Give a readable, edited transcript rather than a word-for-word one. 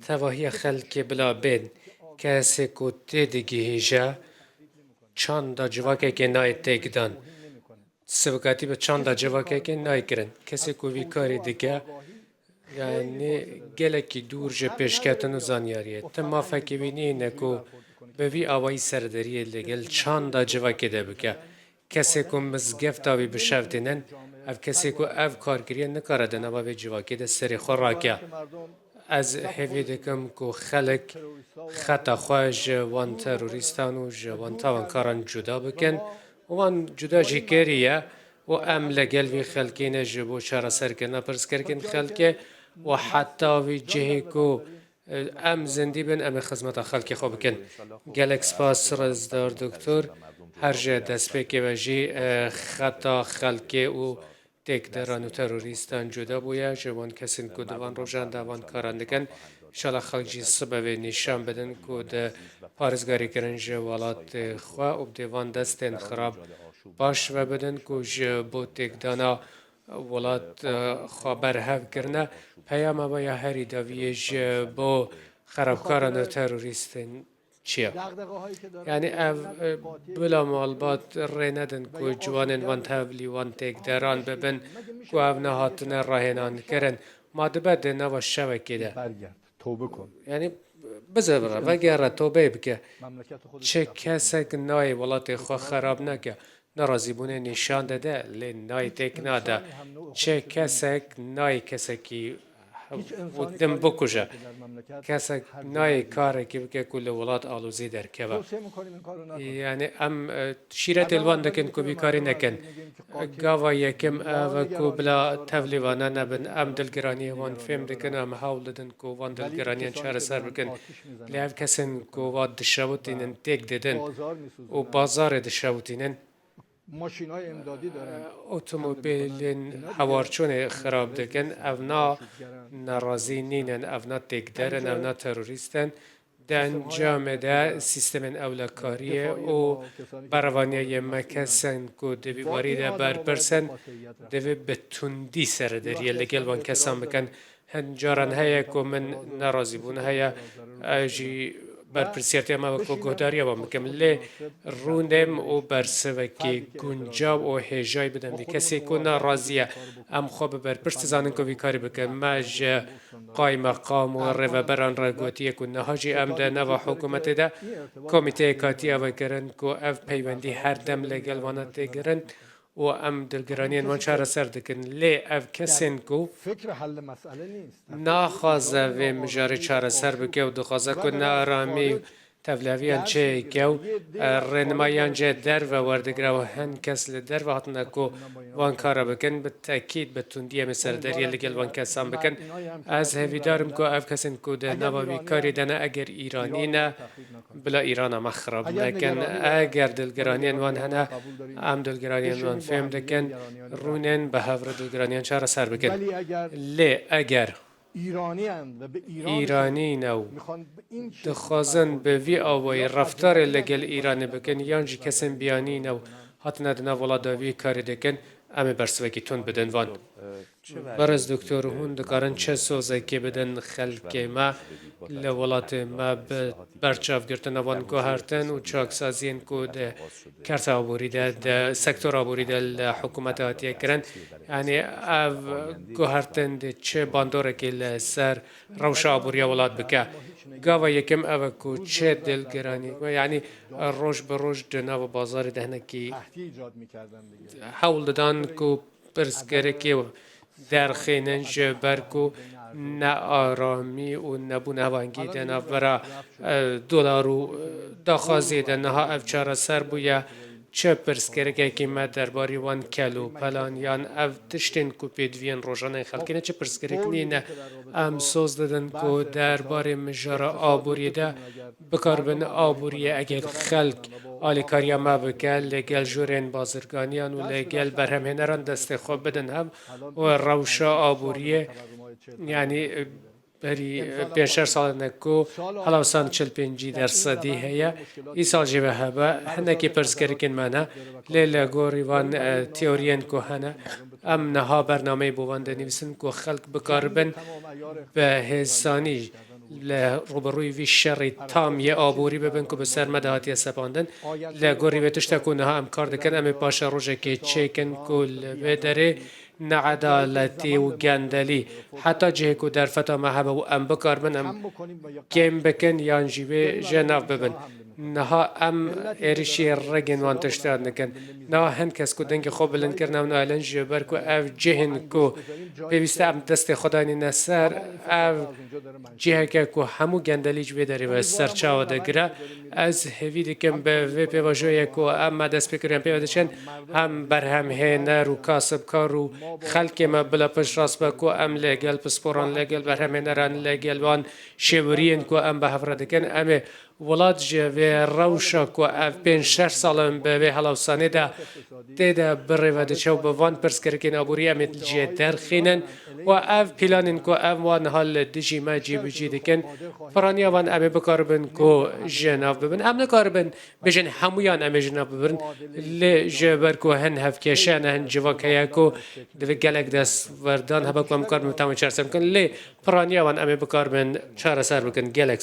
تواهی خلک بلا بین کسی کو تیدگی هیجا چند جواکه که نای تکدان سوکاتی به چند جواکه که نای کرن کسی کو وی کاری دیگه یعنی گلکی دور جه پیشکتن و زانیاریه تما فکی بینی نکو به وی آوایی سردریه لگل چند جواکه ده بکه کسی کو مزگفت آوی بشفتینن اف کسی کو اف کارگریه نکارده نما به جواکه ده سری خوراکه از هفی دکم کو خلق خطا خواهج وان تروریستان و وان تاوان کاران جدا بکن وان جدا جی کریه و ام لگل وی خلقین جبو چارا سرکن پرس کرکن خلقه و حتی وی جهی کو ام زندی بن ام خدمت خلقی خوب بکن گلکس پاس رزدار دکتر هر جه دست بکی و جی خطا خلقی و تک دران و تروریستان جدا بویا جوان کسین کو دوان روشان دوان کاران دکن شالا خلق جی سبب نشان بدن کو ده پارزگاری کرن جوالات خواه و دیوان دستن خراب باش و بدن کو بو تک دانا ولات خبر هف کرنه پیام بایا هری داویج با خرابکاران و تروریستن چیه؟ یعنی او بلا مالبات ریندن کو جوانن وان تبلی وان تک دران ببن کو او نهاتن راهنان کرن ما دبده نوا شبکه ده یعنی بزبره وگره توبه بکه چه کسک نای ولات خو خراب نکه نرازی بونه نشان داده لی نای تک ناده چه کسک نای کسکی ودم بکشه کسک نای کاری که بکه کل ولات آلوزی در که یعنی ام شیرت الوان دکن کو بیکاری نکن گاوا یکم او کو بلا تولیوانا نبن ام دلگرانی وان فهم دکن ام حاول دادن کو وان دلگرانی چهار سر بکن لیو کسن کو واد دشوتینن تک دادن و بازار دشوتینن ماشینای امدادی دارن اتومبیلین هوارچون خراب دکن اونا ناراضی نینن اونا تکدرن اونا تروریستن ده انجام ده سیستم اولکاریه و بروانیه مکسن کو دوی وارد برپرسن دوی بتوندی سردریه لگل وان کسان بکن هنجارن هیا کو من ناراضی بون هیا اجی برپرسیتی ما وکو گهداری و مکمله روندم و برسوکی گنجاب و هجای بدم وی کسی کو ناراضیه ام خواب برپرست زانن کو ویکاری بکن ماج قای مقام و رهبران را گوتیه کو نهاجی ام ده نوا حکومت ده کمیته کاتی او کرن کو اف پیوندی هر دم لگل وانت گرن و ام دلگرانیان وان چهار سر دکن لی اف کسین کو فکر حل مسئله نیست ناخوازه و مجاری چهار سر بکه و دخوازه که نارامی تفلیویان چه که و رنمایان جه در و وردگره و هن کس لدر و حتنا که وان کارا بکن به تأکید به تندیه مثل دریه لگل وان کسان بکن از هفیدارم که اف کسین که ده نوامی کاری دنه اگر ایرانی نه بلا ایران مخرب نکن اگر دلگرانیان وان هنه ام دلگرانیان وان فهم دکن رونن به هفر دلگرانیان چهار سر بکن لی اگر ایرانی نو دخوازن به وی آوای رفتار لگل ایرانی بکن یانجی کسن بیانی نو حتنا دنا ولاداوی کاری دکن امی برسوکی تون بدن وان برز دکتر هون دکارن چه سوزه که بدن خلق ما لولات ما برچاف گرتن وان گوهرتن و چاکسازین کو ده کرتا آبوری ده سکتور آبوری ده حکومت هاتیه کرن یعنی او گوهرتن ده چه باندوره که لسر روش آبوری ولات بکه گاوا یکم او کو چه دلگرانی یعنی روش به روش دنا و بازار دهنه کی حول دادن کو پرسکره که در خیننج برکو نه آرامی و نبود نوانگی دنا برا دلارو داخازی دنا ها افچار سر بویا چه پرسکره که ما درباری وان کلو پلان یان اف تشتین کو پیدوین روزانه خلقی نه چه پرسکره کنی نه ام سوز دادن کو درباره مجرا آبوری ده بکار بن آبوری اگر خلق آلی کاریا ما بکل لگل جورین بازرگانیان و لگل برهم هنران دست خوب بدن هم و روشا آبوریه یعنی بری 5 سال نکو حالا سان 45% هیا ای سال جیبه هبا هنکی پرس کردن منه لیلا گوری وان تئورین کو هنه ام نها برنامه بوان دنیسن کو خلق بکاربن به هزانی لروبروی وی شری تام یه آبوری ببین که به سرمدهاتی سپاندن لگوری به تشتکونه ها ام کار دکن ام پاشا روژه که چکن کل بدره نعدالتی و گندلی حتی جه که در فتا محبه و ام بکار من ام کم بکن یان جیبه جناف ببن نها ام ایرشی رگن وان تشتاد نکن نه هن کس که دنگ خوب بلند کرنه و نالن جبر که اف جهن که بیسته ام دست خدای نسر اف جه که همو گندلیج بداری و سرچاو دگره از هوی دکم به وی پیواجوی که ام دست بکریم پیوادشن هم برهم هنر و کاسب کار و خلق ما بلا پش راست با که ام لگل پسپوران لگل برهم هنران لگل وان شورین که ام به هفراد کن ام ولاد جوی روشا که اف 5-6 سالم به هلاوسانه ده تدا بره و دچو به وان پرس کرکن آبوری ام جه درخینن و اف پیلانن که ام وان حال دجی ما جی بجی دکن فرانیا وان ام بکاربن که جناب ببن ام نکاربن بجن همویان ام جناب ببرن لی جبر که هن هفکشان هن جواکیا که دوی گلک دست وردان هبا که ام کاربن تمام چرسم کن لی فرانیا وان ام بکاربن چهار سر بکن گلک